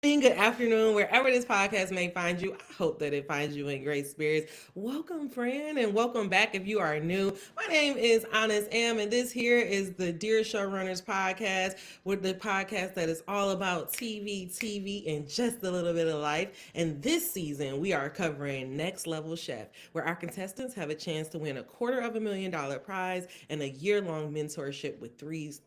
Good afternoon, wherever this podcast may find you. I hope that it finds you in great spirits. Welcome, friend, and welcome back if you are new. My name is Honest Am, and this here is the Dear Showrunners podcast, with the podcast that is all about TV, and just a little bit of life. And this season, we are covering Next Level Chef, where our contestants have a chance to win $250,000 prize and a year-long mentorship with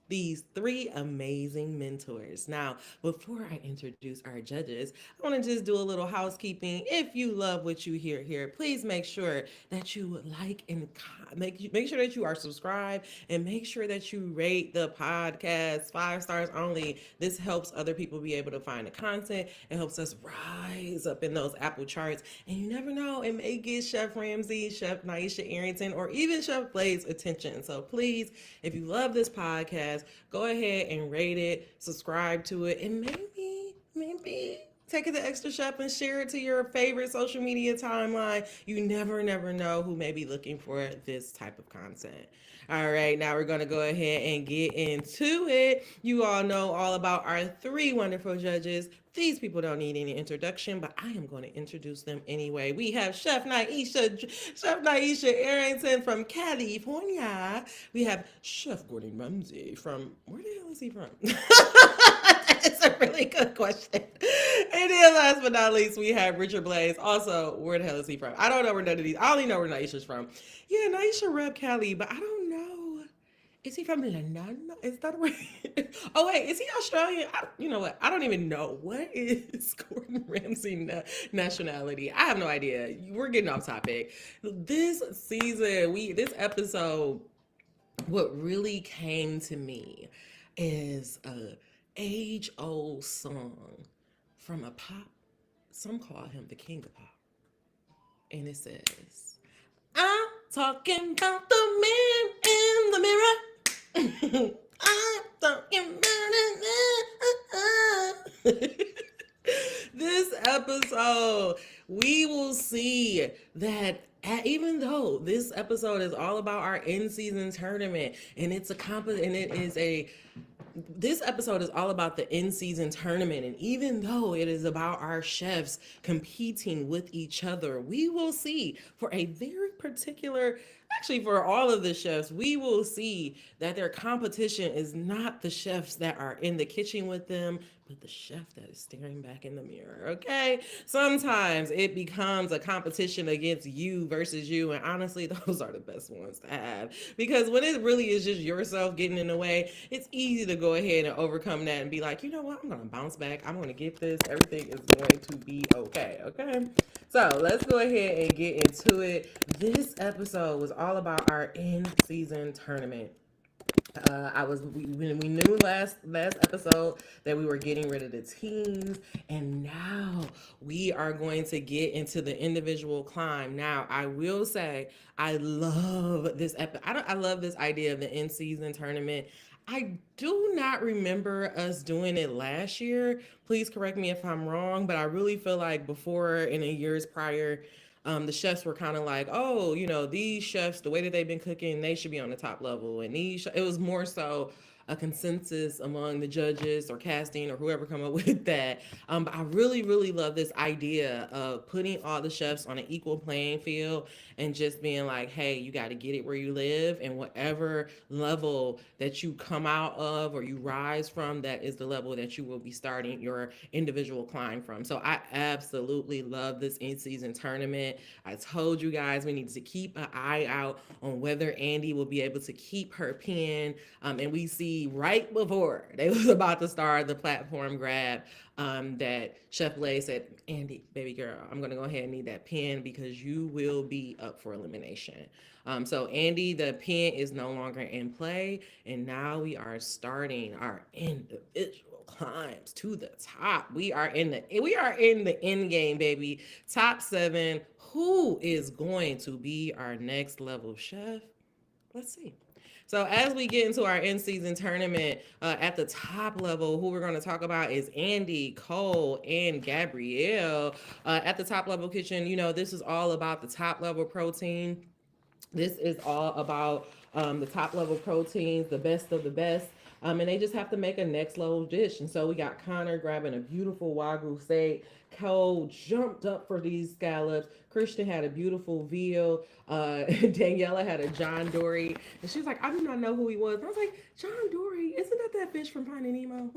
these three amazing mentors. Now, before I introduce our judges, I want to just do a little housekeeping. If you love what you hear here, please make sure that you like and make sure that you are subscribed, and make sure that you rate the podcast 5 stars only. This helps other people be able to find the content. It helps us rise up in those Apple charts. And you never know, it may get Chef Ramsay, Chef Naisha Arrington, or even Chef Blade's attention. So please, if you love this podcast, go ahead and rate it, subscribe to it, and maybe take it the extra step and share it to your favorite social media timeline. You never know who may be looking for this type of content. All right, now we're going to go ahead and get into it. You all know all about our three wonderful judges. These people don't need any introduction, but I am going to introduce them anyway. We have Chef Naisha Arrington from California. We have Chef Gordon Ramsay from, where the hell is he from? It's a really good question. And then last but not least, we have Richard Blaze. Also, where the hell is he from? I don't know where none of these. I only know where Naisha's from. Yeah, Naisha rep Cali, but I don't know. Is he from London? Is that where? Oh wait, is he Australian? You know what? I don't even know. What is Gordon Ramsay nationality? I have no idea. We're getting off topic. This season, this episode, what really came to me is a age-old song from a pop. Some call him the king of pop, and it says, "I'm talking about the man in the mirror." I'm talking about it. This episode, we will see that even though this episode is all about our in-season tournament, and this episode is all about the in-season tournament, and even though it is about our chefs competing with each other, we will see for a very particular, actually for all of the chefs, we will see that their competition is not the chefs that are in the kitchen with them, but the chef that is staring back in the mirror. Okay, sometimes it becomes a competition against you versus you, and honestly, those are the best ones to have, because when it really is just yourself getting in the way, it's easy to go ahead and overcome that and be like, you know what, I'm gonna bounce back, I'm gonna get this, everything is going to be okay. So let's go ahead and get into it. This episode was all about our in-season tournament. We knew last episode that we were getting rid of the teams, and now we are going to get into the individual climb. Now, I will say I love this I love this idea of the in season tournament. I do not remember us doing it last year. Please correct me if I'm wrong, but I really feel like before, in the years prior, the chefs were kind of like, oh, these chefs, the way that they've been cooking, they should be on the top level. And it was more so a consensus among the judges or casting or whoever come up with that. But I really love this idea of putting all the chefs on an equal playing field and just being like, hey, you got to get it where you live, and whatever level that you come out of or you rise from, that is the level that you will be starting your individual climb from. So I absolutely love this in-season tournament. I told you guys we need to keep an eye out on whether Andy will be able to keep her pen. And we see right before they was about to start the platform grab, that Chef Lay said, Andy, baby girl, I'm going to go ahead and need that pen because you will be up for elimination. So Andy, the pen is no longer in play, and now we are starting our individual climbs to the top. We are in the end game, baby. Top 7. Who is going to be our next level chef? Let's see. So as we get into our in-season tournament, at the top level, who we're going to talk about is Andy, Cole, and Gabrielle. At the top level kitchen, this is all about the top level protein. This is all about the top level proteins, the best of the best. And they just have to make a next level dish. And so we got Connor grabbing a beautiful Wagyu steak. Cole jumped up for these scallops. Christian had a beautiful veal. Daniela had a John Dory. And she was like, I do not know who he was. And I was like, John Dory, isn't that fish from Finding Nemo?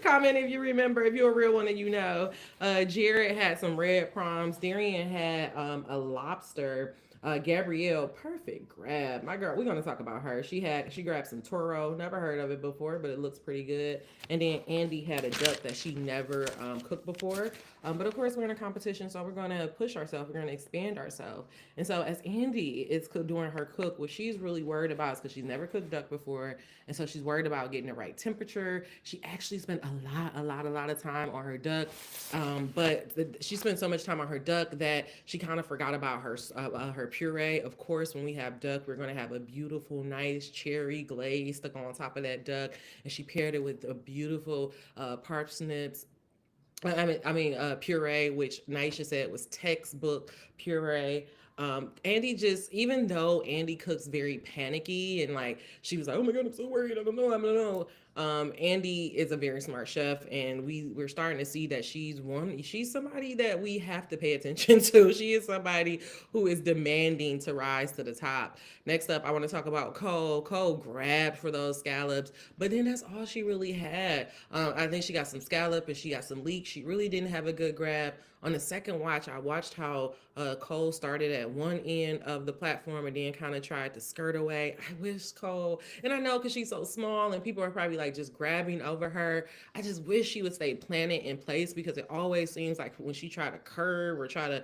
Comment if you remember, if you're a real one and you know. Jared had some red prawns. Darian had a lobster. Gabrielle, perfect grab. My girl, we're gonna talk about her. She grabbed some toro. Never heard of it before, but it looks pretty good. And then Andy had a duck that she never cooked before. But of course, we're in a competition, so we're gonna push ourselves. We're gonna expand ourselves. And so as Andy is doing her cook, what she's really worried about is because she's never cooked duck before, and so she's worried about getting the right temperature. She actually spent a lot of time on her duck, she spent so much time on her duck that she kind of forgot about her puree. Of course, when we have duck, we're going to have a beautiful, nice cherry glaze stuck on top of that duck, and she paired it with a beautiful parsnips. Puree, which Naisha said was textbook puree. Andy just, even though Andy cooks very panicky and like she was like, oh my god, I'm so worried, I don't know, I don't know. Andy is a very smart chef, and we're starting to see that she's somebody that we have to pay attention to. She is somebody who is demanding to rise to the top. Next up, I want to talk about Cole. Cole grabbed for those scallops, but then that's all she really had. I think she got some scallop and she got some leek. She really didn't have a good grab. On the second watch, I watched how Cole started at one end of the platform and then kind of tried to skirt away. I wish Cole, and I know because she's so small and people are probably like just grabbing over her. I just wish she would stay planted in place, because it always seems like when she try to curve or try to,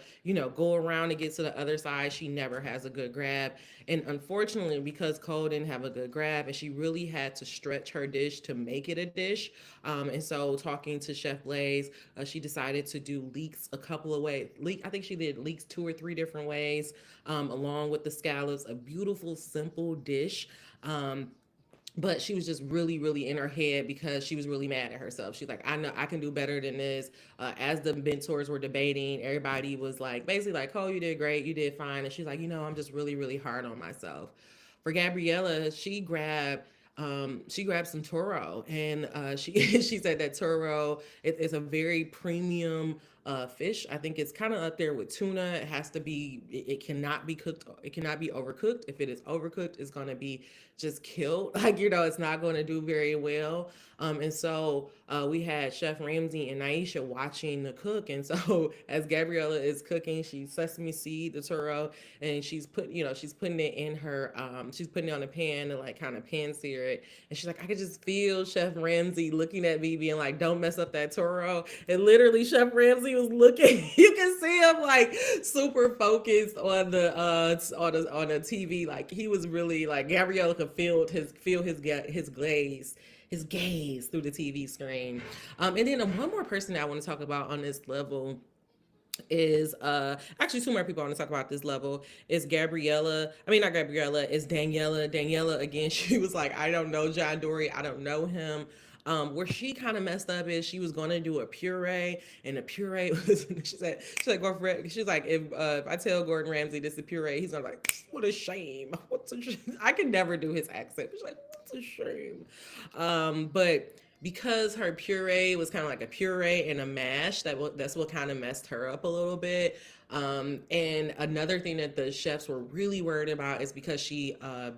go around and get to the other side, she never has a good grab. And unfortunately, because Cole didn't have a good grab and she really had to stretch her dish to make it a dish. And so talking to Chef Blaze, she decided to do leeks a couple of ways. I think she did leeks two or three different ways, along with the scallops. A beautiful, simple dish. But she was just really, really in her head because she was really mad at herself. She's like, I know I can do better than this. As the mentors were debating, everybody was like, basically like, oh, you did great, you did fine. And she's like, I'm just really, really hard on myself. For Gabriella, she grabbed some toro, and she she said that toro is a very premium fish. I think it's kind of up there with tuna. It has to be. It cannot be cooked. It cannot be overcooked. If it is overcooked, it's going to be just killed. Like, it's not going to do very well. And so we had Chef Ramsay and Naisha watching the cook. And so as Gabriella is cooking, she sesame seed the toro, and she's putting it in her, she's putting it on a pan and like kind of pan sear it. And she's like, I could just feel Chef Ramsay looking at me being like, don't mess up that toro. And literally Chef Ramsay was looking, you can see him like super focused on the TV. Like he was really like, Gabriella could feel his glaze, his gaze through the TV screen. And then one more person that I want to talk about on this level is actually two more people I want to talk about this level is Gabriella. I mean, not Gabriella, it's Daniela. Daniela again, she was like, I don't know John Dory, I don't know him. Where she kind of messed up is she was gonna do a puree, and the puree was she's like go for it. She's like, if I tell Gordon Ramsay this is puree, he's gonna be like, what a shame. What's a shame? I can never do his accent. She's like, what's a shame. But because her puree was kind of like a puree and a mash, that's what kind of messed her up a little bit. And another thing that the chefs were really worried about is because she uh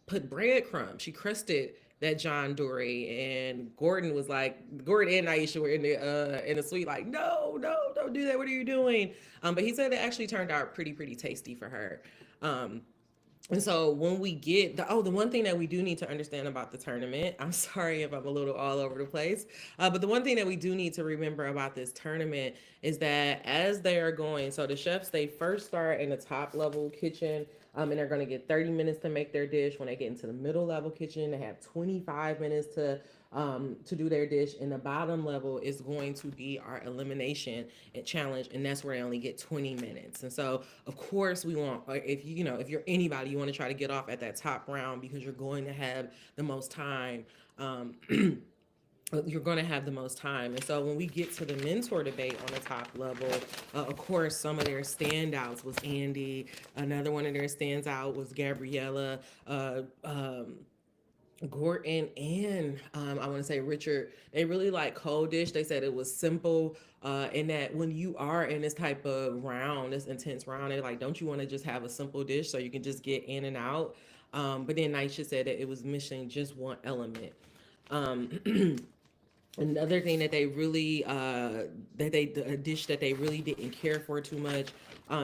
put breadcrumbs. She crusted that John Dory, and Gordon and Aisha were in the suite like, no, no, don't do that. What are you doing? But he said it actually turned out pretty tasty for her. Um, and so when we get the one thing that we do need to understand about the tournament, I'm sorry if I'm a little all over the place, but the one thing that we do need to remember about this tournament is that as they are going, so the chefs, they first start in the top level kitchen, and they're going to get 30 minutes to make their dish. When they get into the middle level kitchen, they have 25 minutes to do their dish, and the bottom level is going to be our elimination and challenge, and that's where they only get 20 minutes. And so of course we want, if you're anybody, you want to try to get off at that top round because you're going to have the most time. you're going to have the most time. And so when we get to the mentor debate on the top level, of course, some of their standouts was Andy. Another one of their stands out was Gabriella. Gordon and I want to say Richard, they really like cold dish. They said it was simple, and that when you are in this type of round, this intense round, they're like, don't you want to just have a simple dish so you can just get in and out? But then Naisha said that it was missing just one element. Another thing that they really a dish that they really didn't care for too much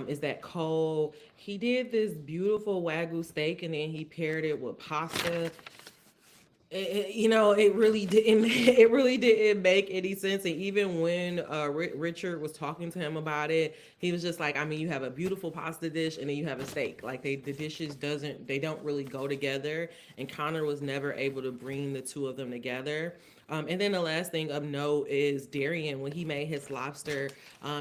is that Cole, he did this beautiful wagyu steak and then he paired it with pasta. It really didn't it really didn't make any sense. And even when Richard was talking to him about it, he was just like, I mean, you have a beautiful pasta dish and then you have a steak, like the dishes doesn't they don't really go together. And Connor was never able to bring the two of them together. And then the last thing of note is Darian, when he made his lobster,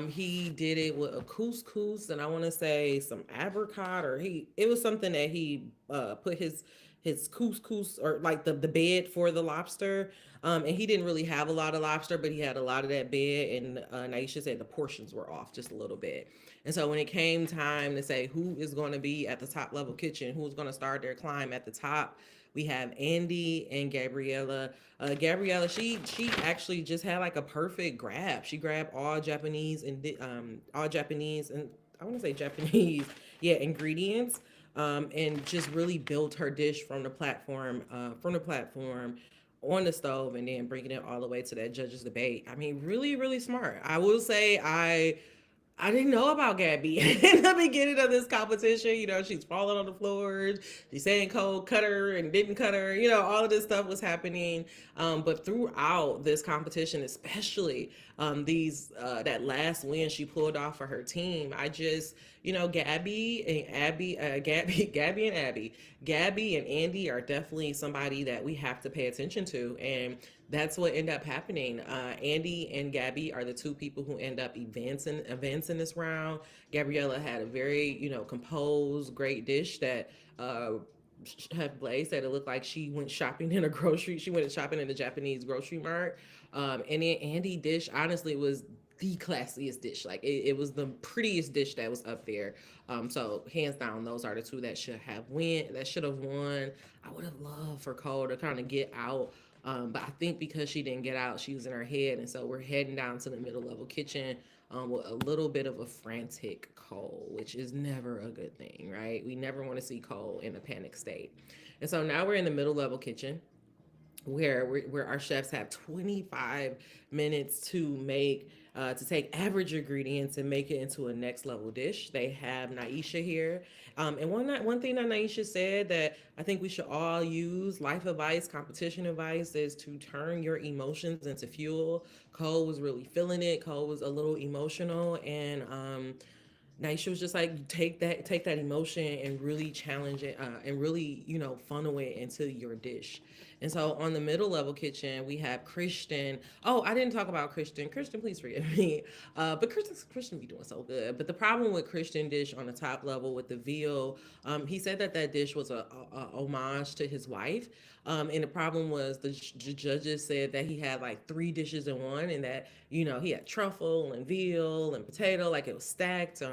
he did it with a couscous and I want to say some apricot, or it was something that he put his couscous, or like the bed for the lobster. And he didn't really have a lot of lobster, but he had a lot of that bed. And Naisha said the portions were off just a little bit. And so when it came time to say who is going to be at the top level kitchen, who's going to start their climb at the top, we have Andy and Gabriella. Gabriella, she actually just had like a perfect grab. She grabbed all Japanese and I want to say Japanese, yeah, ingredients, and just really built her dish from the platform on the stove, and then bringing it all the way to that judges debate. I mean, really, really smart. I will say I didn't know about Gabby in the beginning of this competition. She's falling on the floor. She's saying Cole cut her and didn't cut her. All of this stuff was happening. But throughout this competition, especially these that last win she pulled off for her team, I just, Gabby and Abby, Gabby and Andy are definitely somebody that we have to pay attention to. And that's what ended up happening. Andy and Gabby are the two people who end up advancing this round. Gabriella had a very, composed, great dish that Blaze said it looked like she went shopping in a grocery. She went shopping in a Japanese grocery mart. And then Andy dish honestly was the classiest dish. Like it was the prettiest dish that was up there. So hands down, those are the two that should have won. I would have loved for Cole to kind of get out. But I think because she didn't get out, she was in her head. And so we're heading down to the middle level kitchen with a little bit of a frantic Cole, which is never a good thing, right? We never want to see Cole in a panic state. And so now we're in the middle level kitchen where our chefs have 25 minutes to take average ingredients and make it into a next level dish. They have Naisha here. And one thing that Naisha said that I think we should all use, life advice, competition advice, is to turn your emotions into fuel. Cole was really feeling it. Cole was a little emotional, and Naisha was just like, take that emotion and really challenge it, and really, funnel it into your dish. And so on the middle level kitchen, we have Christian. Oh, I didn't talk about Christian. Christian, please forgive me. But Christian be doing so good. But the problem with Christian dish on the top level with the veal, he said that dish was a homage to his wife. And the problem was the judges said that he had like three dishes in one, and that he had truffle and veal and potato, like it was stacked.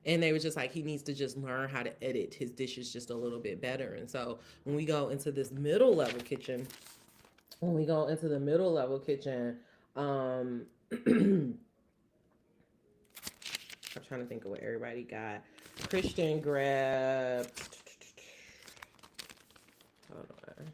And they were just like, he needs to just learn how to edit his dishes just a little bit better. And so when we go into this middle level kitchen, when we go into the middle level kitchen, I'm trying to think of what everybody got. Christian grabbed. Hold on.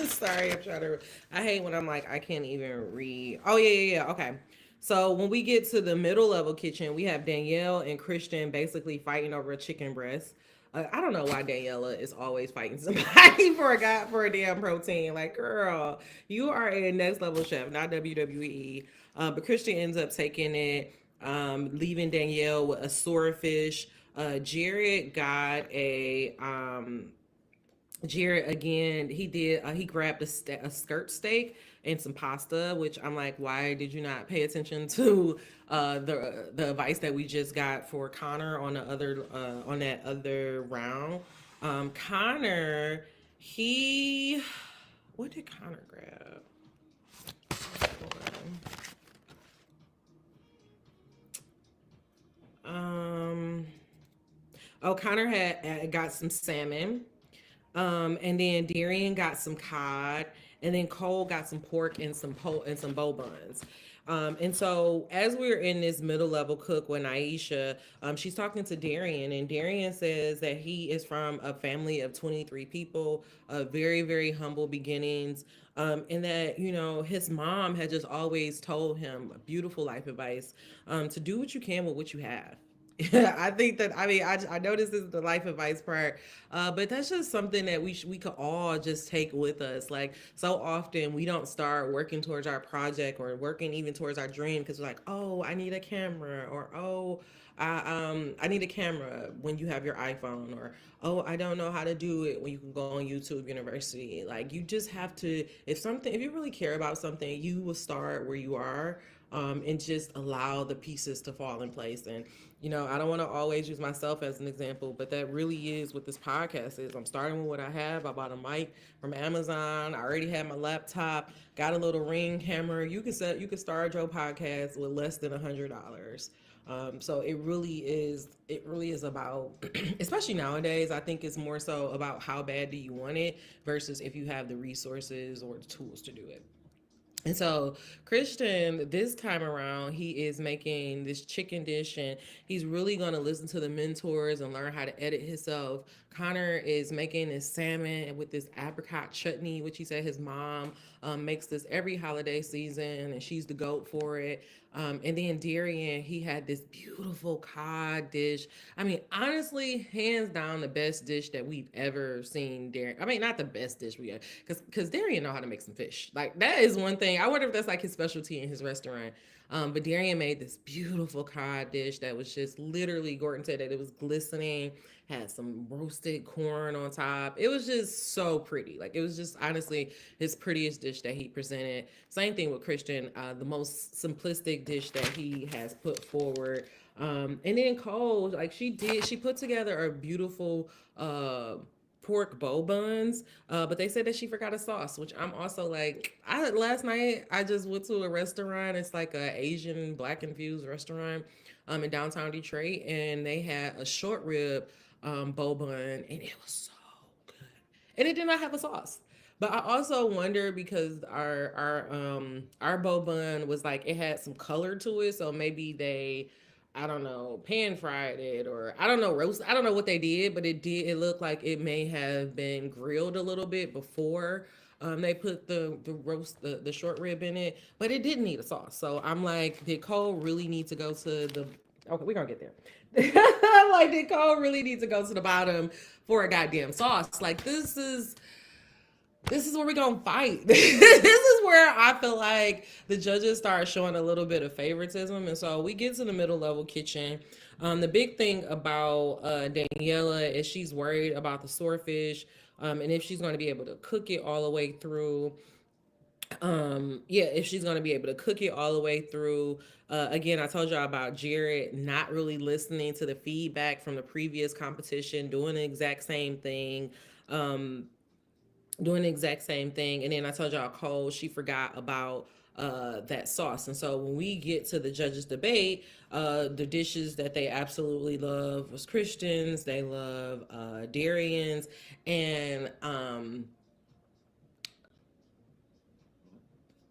Sorry, I'm trying to. I hate when I'm like, I can't even read. Oh, yeah, yeah, yeah. Okay. So when we get to the middle level kitchen, we have Danielle and Christian basically fighting over a chicken breast. I don't know why Daniela is always fighting somebody for a damn protein. Like, girl, you are a next level chef, not WWE. But Christian ends up taking it, leaving Danielle with a swordfish. Jared got Jared again, he grabbed a skirt steak and some pasta, which I'm like, why did you not pay attention to the advice that we just got for Connor on the other on that other round? Connor, he what did Connor grab? Um, oh, Connor had got some salmon. And then Darian got some cod, and then Cole got some pork and some bow buns. And so as we're in this middle level cook with Aisha, she's talking to Darian, and Darian says that he is from a family of 23 people, very very humble beginnings, and that his mom had just always told him beautiful life advice, to do what you can with what you have. I think that I know this is the life advice part, but that's just something that we could all just take with us. Like so often we don't start working towards our project or working even towards our dream because we're like, oh, I need a camera, or oh, I need a camera when you have your iPhone, or oh, I don't know how to do it when you can go on YouTube University. Like you just have to, if you really care about something, you will start where you are, and just allow the pieces to fall in place. And I don't want to always use myself as an example, but that really is what this podcast is. I'm starting with what I have. I bought a mic from Amazon. I already had my laptop, got a little Ring camera. You can start your podcast with less than $100. So it really is about, especially nowadays, I think it's more so about how bad do you want it versus if you have the resources or the tools to do it. And so Christian, this time around, he is making this chicken dish, and he's really going to listen to the mentors and learn how to edit himself. Connor is making this salmon with this apricot chutney, which he said his mom makes this every holiday season, and she's the goat for it. And then Darian, he had this beautiful cod dish. I mean, honestly, hands down, the best dish that we've ever seen. Darian, I mean, not the best dish we had, because Darian know how to make some fish. Like that is one thing. I wonder if that's like his specialty in his restaurant. But Darian made this beautiful cod dish that was just literally, Gordon said that it was glistening, had some roasted corn on top. It was just so pretty. Like it was just honestly his prettiest dish that he presented. Same thing with Christian, the most simplistic dish that he has put forward. And then Cole, like she put together a beautiful pork bow buns, but they said that she forgot a sauce, which I'm also like, I last night I just went to a restaurant. It's like a Asian black infused restaurant in downtown Detroit, and they had a short rib bow bun, and it was so good, and it did not have a sauce. But I also wonder because our bow bun was like it had some color to it, so maybe they, I don't know, pan fried it, or I don't know, roast. I don't know what they did, but it looked like it may have been grilled a little bit before they put the short rib in it, but it didn't need a sauce. So I'm like, did Cole really need to go to the? Okay, we're gonna get there. I'm like, did Cole really need to go to the bottom for a goddamn sauce? Like this is where we're gonna fight. This is where I feel like the judges start showing a little bit of favoritism, and so we get to the middle level kitchen. The big thing about Daniela is she's worried about the swordfish, and if she's going to be able to cook it all the way through. Yeah, if she's going to be able to cook it all the way through. Again, I told y'all about Jared not really listening to the feedback from the previous competition, doing the exact same thing. Um, Doing the exact same thing. And then I told y'all Cole, she forgot about that sauce. And so when we get to the judges debate, the dishes that they absolutely love was Christians. They love Darian's, and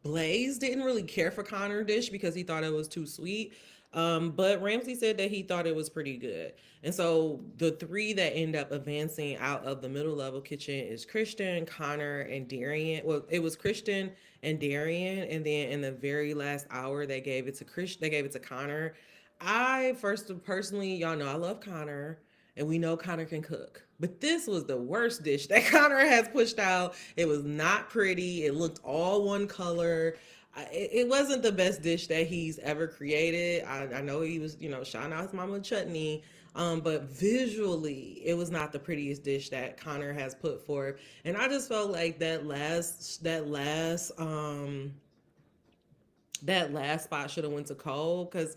Blaze didn't really care for Connor dish because he thought it was too sweet. But Ramsey said that he thought it was pretty good. And so the three that end up advancing out of the middle level kitchen is Christian, Connor, and Darian. Well, it was Christian and Darian, and then in the very last hour they gave it to Christian. They gave it to Connor. I first personally, y'all know I love Connor, and we know Connor can cook. But this was the worst dish that Connor has pushed out. It was not pretty. It looked all one color. It wasn't the best dish that he's ever created. I know he was, shouting out his mama chutney. But visually, it was not the prettiest dish that Connor has put forth. And I just felt like that last spot should have went to Cole, because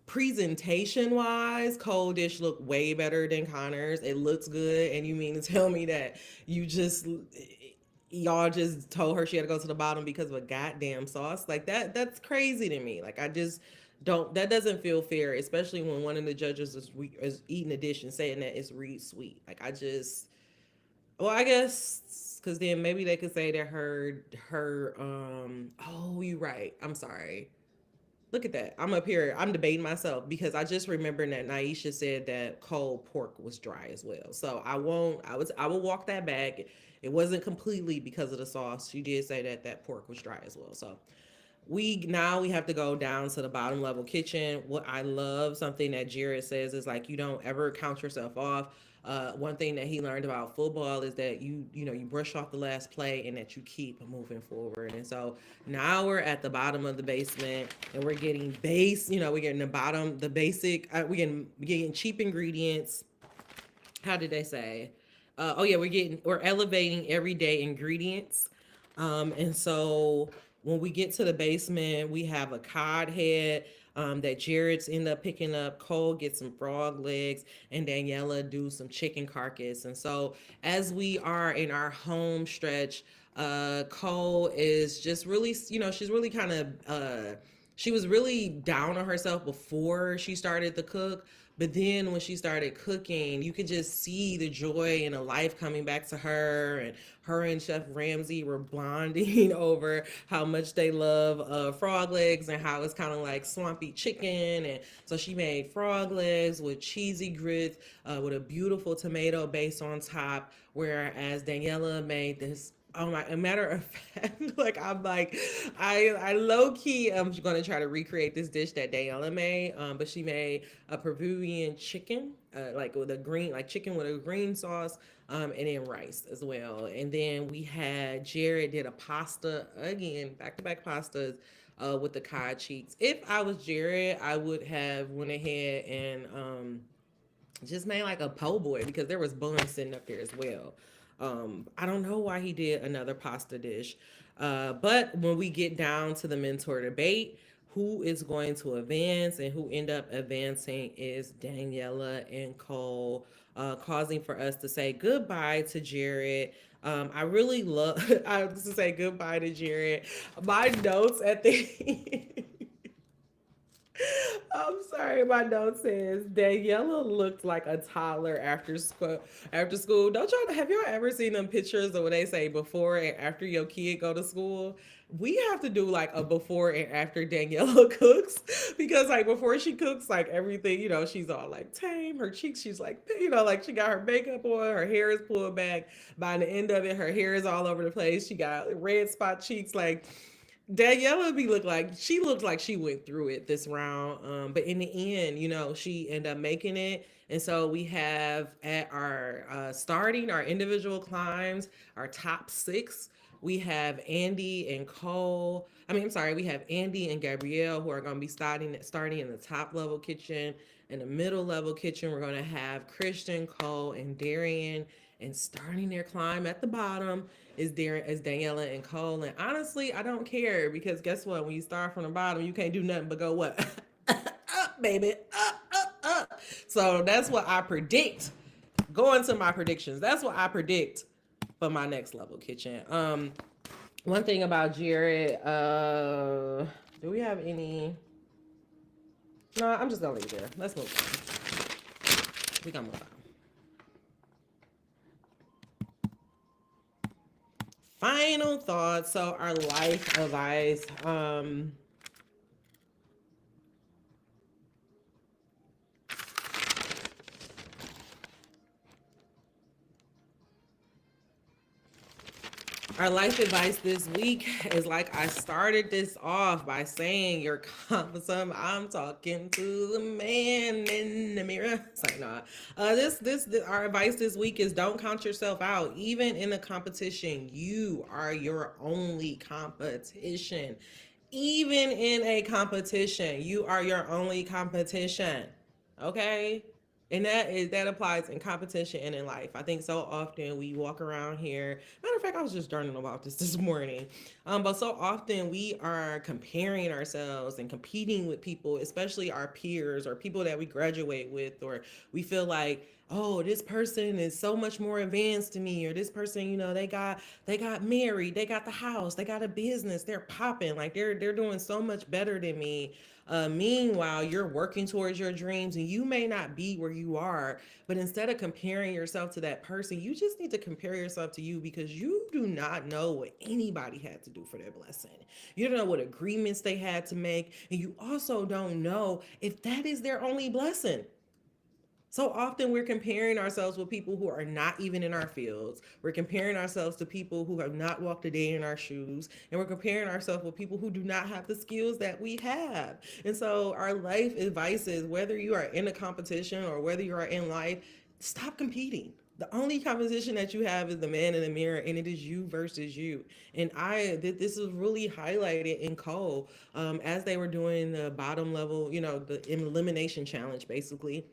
presentation wise, Cole dish looked way better than Connor's. It looks good, and you mean to tell me that you just y'all just told her she had to go to the bottom because of a goddamn sauce? Like that's crazy to me. Like I just don't, that doesn't feel fair, especially when one of the judges is eating a dish and saying that it's really sweet. Like I just, well, I guess because then maybe they could say that oh, you're right. I'm sorry. Look at that. I'm up here. I'm debating myself because I just remembered that Naisha said that cold pork was dry as well. So I won't. I will walk that back. It wasn't completely because of the sauce. She did say that that pork was dry as well. So we have to go down to the bottom level kitchen. What I love, something that Jared says, is like, you don't ever count yourself off. One thing that he learned about football is that you brush off the last play and that you keep moving forward. And so now we're at the bottom of the basement and we're getting we're getting the bottom, the basic, we're getting cheap ingredients. How did they say? Oh yeah, we're elevating everyday ingredients. And so when we get to the basement, we have a cod head that Jared's end up picking up. Cole gets some frog legs, and Daniela do some chicken carcass. And so as we are in our home stretch, Cole is just really, she's really kind of she was really down on herself before she started to cook. But then when she started cooking, you could just see the joy and the life coming back to her. And her and Chef Ramsay were bonding over how much they love frog legs and how it's kind of like swampy chicken. And so she made frog legs with cheesy grits with a beautiful tomato base on top, whereas Daniela made this. Oh my! A matter of fact, like I low key am going to try to recreate this dish that Daniela made. But she made a Peruvian chicken, like with a green, like chicken with a green sauce, and then rice as well. And then we had Jared did a pasta again, back to back pastas, with the cod cheeks. If I was Jared, I would have went ahead and just made like a po' boy because there was buns sitting up there as well. I don't know why he did another pasta dish. But when we get down to the mentor debate, who is going to advance and who end up advancing is Daniela and Cole, causing for us to say goodbye to Jared. I really love, I was to say goodbye to Jared. My notes at the I'm sorry, my note says Daniela looked like a toddler after school. After school, don't y'all have y'all ever seen them pictures of what they say before and after your kid go to school? We have to do like a before and after Daniela cooks, because like before she cooks, like everything, she's all like tame. Her cheeks, she's like, like she got her makeup on, her hair is pulled back. By the end of it, her hair is all over the place. She got red spot cheeks, like Daniela looked like she went through it this round. But in the end, she ended up making it. And so we have at our starting our individual climbs, our top six. We have Andy and Cole. I'm sorry, we have Andy and Gabrielle who are going to be starting in the top level kitchen. In the middle level kitchen, we're going to have Christian, Cole, and Darian. And starting their climb at the bottom is Daniela and Cole. And honestly, I don't care, because guess what? When you start from the bottom, you can't do nothing but go what? Up, baby. Up, up, up. So that's what I predict. Going to my predictions. That's what I predict for my next level kitchen. One thing about Jared, do we have any? No, I'm just gonna leave it there. Let's move on. We gonna move on. Final thoughts. So our life advice. Our life advice this week is, like I started this off by saying, you're cumbersome. I'm talking to the man in the mirror. Sorry, no. Our advice this week is, don't count yourself out. Even in a competition, you are your only competition. Even in a competition, you are your only competition. Okay? And that applies in competition and in life. I think so often we walk around here. Matter of fact, I was just journaling about this morning. But so often we are comparing ourselves and competing with people, especially our peers or people that we graduate with, or we feel like, oh, this person is so much more advanced to me, or this person, they got married, they got the house, they got a business, they're popping, like they're doing so much better than me. Meanwhile, you're working towards your dreams and you may not be where you are, but instead of comparing yourself to that person, you just need to compare yourself to you because you do not know what anybody had to do for their blessing. You don't know what agreements they had to make, and you also don't know if that is their only blessing. So often we're comparing ourselves with people who are not even in our fields. We're comparing ourselves to people who have not walked a day in our shoes. And we're comparing ourselves with people who do not have the skills that we have. And so our life advice is whether you are in a competition or whether you are in life, stop competing. The only competition that you have is the man in the mirror, and it is you versus you. And this is really highlighted in Cole as they were doing the bottom level, the elimination challenge, basically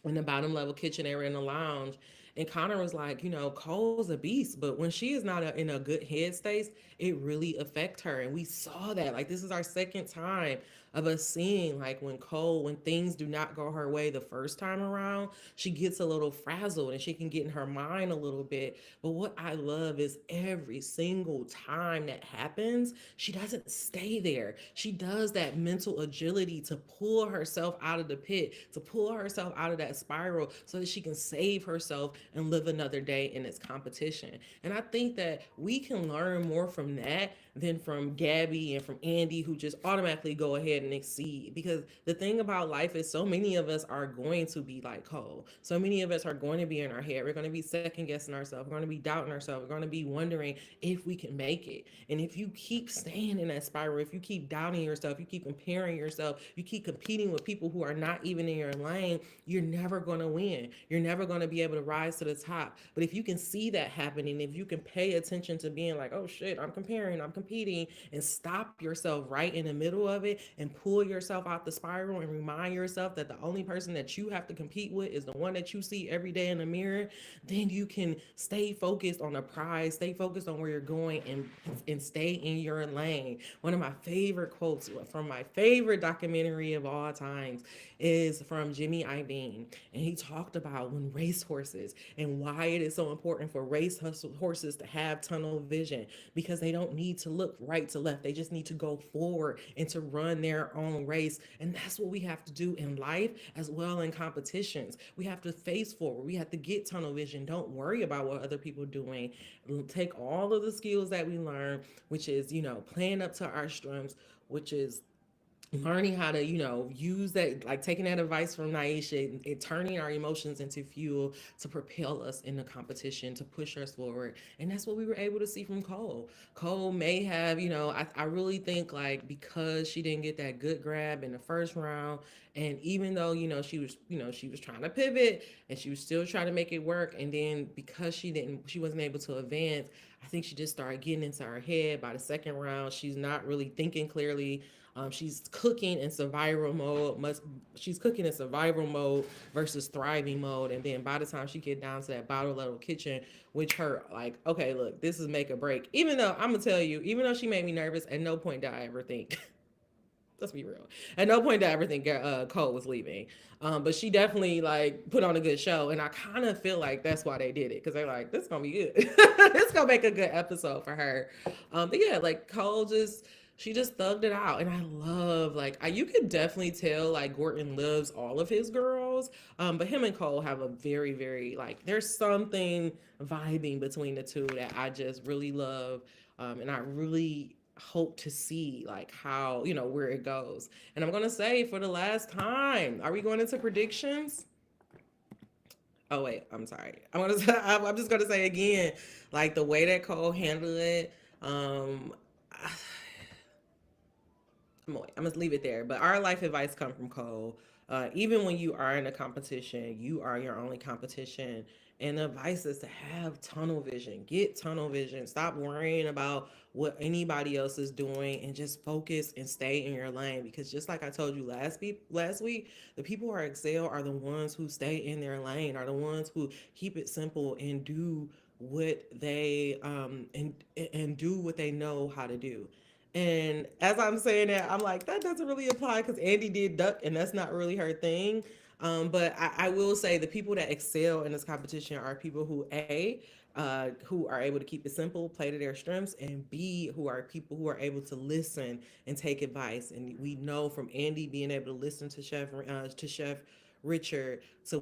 in the bottom level kitchen area in the lounge. And Connor was like, Cole's a beast, but when she is not in a good headspace, it really affects her. And we saw that. Like, this is our second time of us seeing, like, when things do not go her way the first time around, she gets a little frazzled and she can get in her mind a little bit. But what I love is every single time that happens, she doesn't stay there. She does that mental agility to pull herself out of the pit, to pull herself out of that spiral so that she can save herself and live another day in its competition. And I think that we can learn more from that than from Gabby and from Andy, who just automatically go ahead and exceed. Because the thing about life is so many of us are going to be like Cole. So many of us are going to be in our head. We're going to be second guessing ourselves. We're going to be doubting ourselves. We're going to be wondering if we can make it. And if you keep staying in that spiral, if you keep doubting yourself, you keep comparing yourself, you keep competing with people who are not even in your lane, you're never going to win. You're never going to be able to rise to the top. But if you can see that happening, if you can pay attention to being like, oh shit, I'm comparing, I'm competing, and stop yourself right in the middle of it and pull yourself out the spiral and remind yourself that the only person that you have to compete with is the one that you see every day in the mirror, then you can stay focused on the prize, stay focused on where you're going, and stay in your lane. One of my favorite quotes from my favorite documentary of all times is from Jimmy Iovine, and he talked about when racehorses and why it is so important for race horses to have tunnel vision, because they don't need to look right to left. They just need to go forward and to run their own race. And that's what we have to do in life as well in competitions. We have to face forward. We have to get tunnel vision. Don't worry about what other people are doing. Take all of the skills that we learn, which is, playing up to our strengths, which is learning how to use that, like taking that advice from Naisha, and turning our emotions into fuel to propel us in the competition, to push us forward. And that's what we were able to see from Cole may have, I really think, like, because she didn't get that good grab in the first round, and even though she was trying to pivot and she was still trying to make it work, and then because she wasn't able to advance, I think she just started getting into her head. By the second round, she's not really thinking clearly. She's cooking in survival mode. She's cooking in survival mode versus thriving mode. And then by the time she get down to that bottom level kitchen, which her like, okay, look, this is make or break. Even though I'm gonna tell you, even though she made me nervous, at no point did I ever think. Let's be real. At no point did I ever think Cole was leaving. But she definitely like put on a good show, and I kind of feel like that's why they did it, because they're like, this is gonna be good. This is gonna make a good episode for her. But yeah, like Cole just she just thugged it out, and I love like you could definitely tell like Gordon loves all of his girls, but him and Cole have a very very like there's something vibing between the two that I just really love, and I really hope to see like how where it goes. And I'm gonna say for the last time, are we going into predictions? Oh wait, I'm sorry. I'm just gonna say again, like the way that Cole handled it. I'm gonna leave it there. But our life advice come from Cole. Even when you are in a competition, you are your only competition. And the advice is to have tunnel vision. Get tunnel vision. Stop worrying about what anybody else is doing and just focus and stay in your lane. Because just like I told you last week, the people who are excel are the ones who stay in their lane, are the ones who keep it simple and do what they and do what they know how to do. And as I'm saying that, I'm like, that doesn't really apply because Andy did duck, and that's not really her thing. But I will say the people that excel in this competition are people who who are able to keep it simple, play to their strengths, and B, who are people who are able to listen and take advice. And we know from Andy being able to listen to Chef Richard to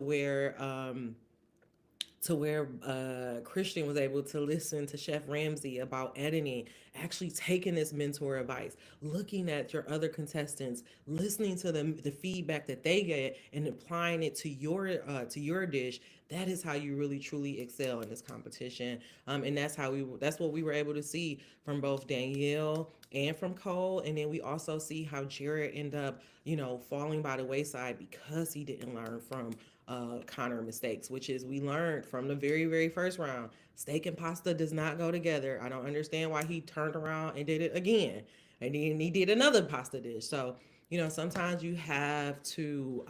where Christian was able to listen to Chef Ramsay about editing, actually taking this mentor advice, looking at your other contestants, listening to them, the feedback that they get, and applying it to your dish. That is how you really truly excel in this competition, and that's what we were able to see from both Danielle and from Cole, and then we also see how Jared ended up, falling by the wayside because he didn't learn from Connor mistakes, which is we learned from the very, very first round. Steak and pasta does not go together. I don't understand why he turned around and did it again. And then he did another pasta dish. So, sometimes you have to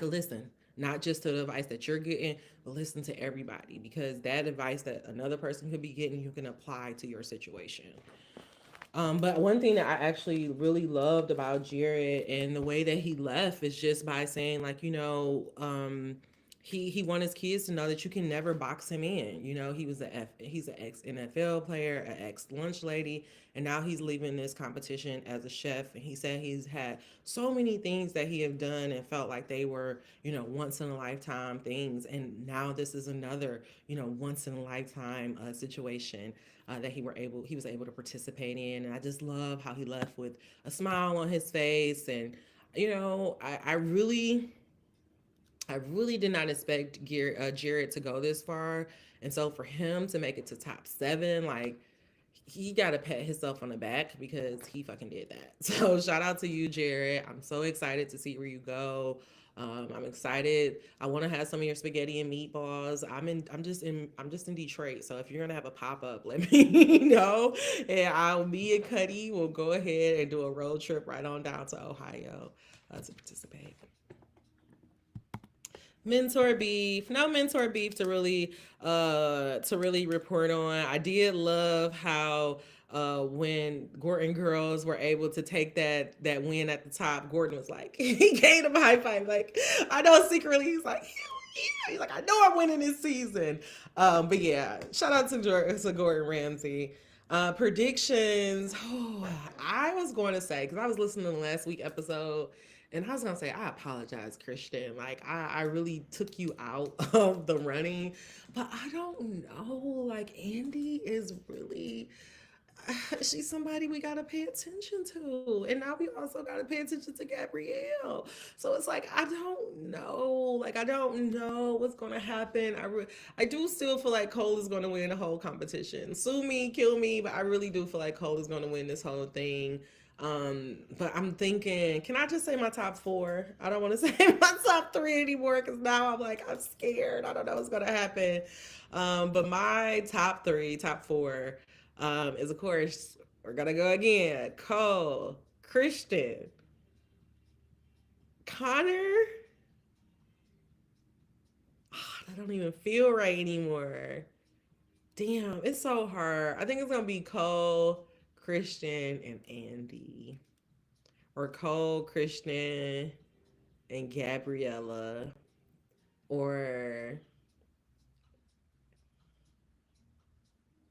listen, not just to the advice that you're getting, but listen to everybody because that advice that another person could be getting, you can apply to your situation. But one thing that I actually really loved about Jared and the way that he left is just by saying, like, he wanted his kids to know that you can never box him in. He's an ex NFL player, an ex lunch lady, and now he's leaving this competition as a chef. And he said he's had so many things that he have done and felt like they were, once in a lifetime things, and now this is another, once in a lifetime situation that he was able to participate in. And I just love how he left with a smile on his face. And I really did not expect Jared to go this far, and so for him to make it to top 7, like, he got to pat himself on the back because he fucking did that. So shout out to you, Jared. I'm so excited to see where you go. I'm excited. I want to have some of your spaghetti and meatballs. I'm just in Detroit. So if you're gonna have a pop up, let me know. And me and Cuddy will go ahead and do a road trip right on down to Ohio to participate. Mentor beef, no mentor beef to really report on. I did love how when Gordon girls were able to take that win at the top, Gordon was like, he gave them a high five. Like, I know secretly he's like, yeah, he's like, I know I'm winning this season. But yeah, shout out to Gordon Ramsay. Predictions. Oh, I was going to say, because I was listening to the last week episode, and I was gonna say, I apologize, Christian. Like, I really took you out of the running, but I don't know. Like, Andy is really, she's somebody we gotta pay attention to, and now we also gotta pay attention to Gabrielle. So it's like, I don't know. Like, I don't know what's gonna happen. I do still feel like Cole is gonna win the whole competition. Sue me, kill me, but I really do feel like Cole is gonna win this whole thing. But I'm thinking, can I just say my top 4? I don't want to say my top 3 anymore because now I'm scared. I don't know what's gonna happen. But my top 4, is, of course, we're gonna go again. Cole, Christian, Connor. Oh, that don't even feel right anymore. Damn, it's so hard. I think it's gonna be Cole, Christian, and Andy, or Cole, Christian, and Gabriella, or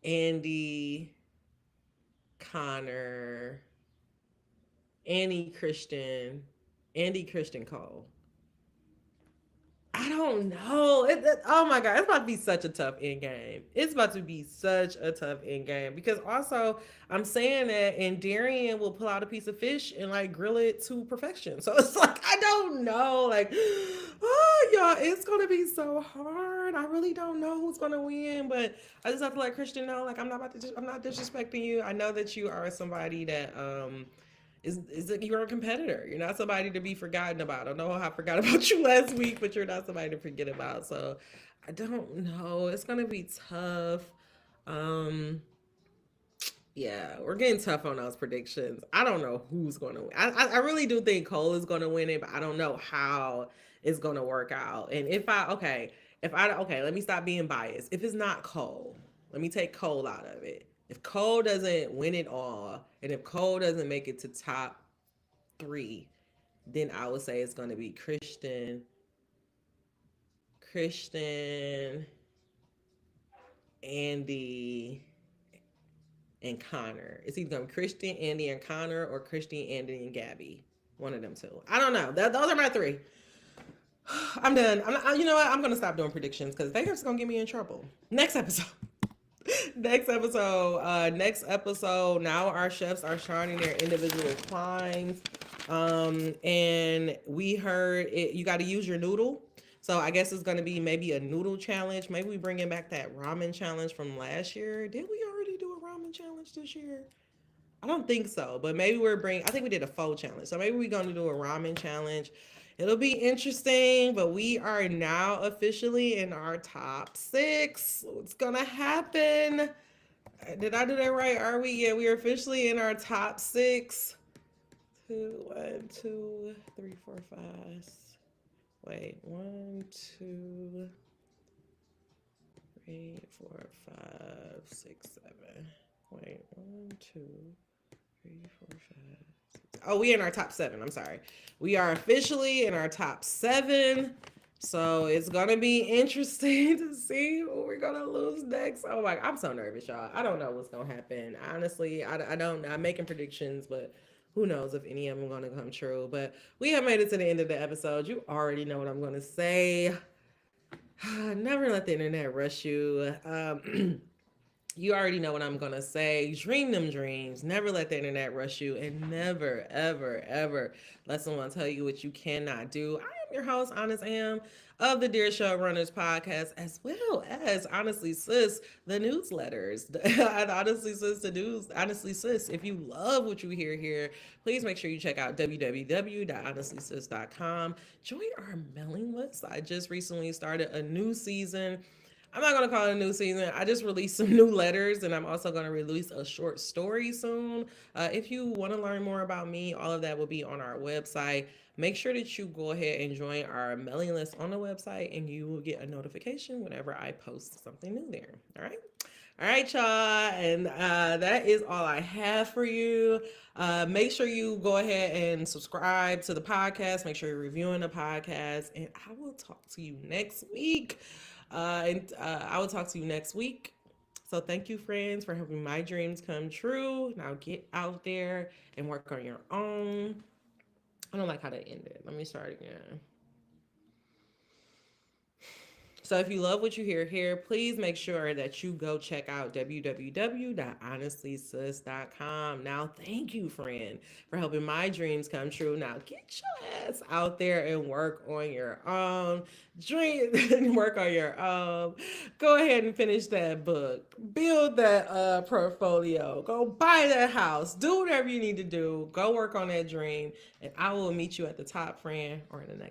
Andy, Connor, Andy, Christian, Cole. I don't know. Oh my god, it's about to be such a tough end game. It's about to be such a tough end game because also I'm saying that, and Darian will pull out a piece of fish and like grill it to perfection. So it's like I don't know. Like, oh y'all, it's gonna be so hard. I really don't know who's gonna win, but I just have to let Christian know. Like, I'm not disrespecting you. I know that you are somebody that is that you're a competitor. You're not somebody to be forgotten about. I don't know how I forgot about you last week, but you're not somebody to forget about. So I don't know. It's gonna be tough. Um, yeah, we're getting tough on those predictions. I don't know who's going to win. I really do think Cole is going to win it, but I don't know how it's going to work out. And okay, let me stop being biased. If it's not Cole, let me take Cole out of it. If Cole doesn't win it all, and if Cole doesn't make it to top three, then I would say it's going to be Christian, Andy, and Connor. It's either going to be Christian, Andy, and Connor, or Christian, Andy, and Gabby. One of them two. I don't know. Those are my three. I'm done. You know what? I'm going to stop doing predictions because they're just going to get me in trouble. Next episode. Next episode. Now our chefs are shining their individual climbs. And we heard it, you got to use your noodle. So I guess it's going to be maybe a noodle challenge. Maybe we bringing back that ramen challenge from last year. Did we already do a ramen challenge this year? I don't think so, but maybe I think we did a pho challenge. So maybe we're going to do a ramen challenge. It'll be interesting, but we are now officially in our top 6. What's going to happen? Did I do that right? Are we? Yeah, we are officially in our top 6. 1, 2, 3, 4, 5. Wait, 1, 2, 3, 4, 5, 6, 7. Wait, 1, 2, 3, 4, 5. 6. Oh, we in our top 7. I'm sorry. We are officially in our top 7. So it's gonna be interesting to see who we're gonna lose next. Oh my, I'm so nervous, y'all. I don't know what's gonna happen. Honestly, I don't. I'm making predictions, but who knows if any of them are gonna come true. But we have made it to the end of the episode. You already know what I'm gonna say. Never let the internet rush you. You already know what I'm gonna say. Dream them dreams. Never let the internet rush you, and never, ever, ever let someone tell you what you cannot do. I am your host, Honest Am, of the Dear Showrunners podcast, as well as Honestly Sis, the newsletters. And Honestly Sis, the news. Honestly Sis, if you love what you hear here, please make sure you check out www.honestlysis.com. Join our mailing list. I just recently started a new season. I'm not going to call it a new season. I just released some new letters, and I'm also going to release a short story soon. If you want to learn more about me, all of that will be on our website. Make sure that you go ahead and join our mailing list on the website, and you will get a notification whenever I post something new there. All right? All right, y'all. And that is all I have for you. Make sure you go ahead and subscribe to the podcast. Make sure you're reviewing the podcast. And I will talk to you next week. I will talk to you next week. So thank you, friends, for helping my dreams come true. Now get out there and work on your own. I don't like how that ended. Let me start again. So if you love what you hear here, please make sure that you go check out www.honestlysis.com. Now, thank you, friend, for helping my dreams come true. Now, get your ass out there and work on your own. Work on your own. Go ahead and finish that book. Build that portfolio. Go buy that house. Do whatever you need to do. Go work on that dream. And I will meet you at the top, friend, or in the next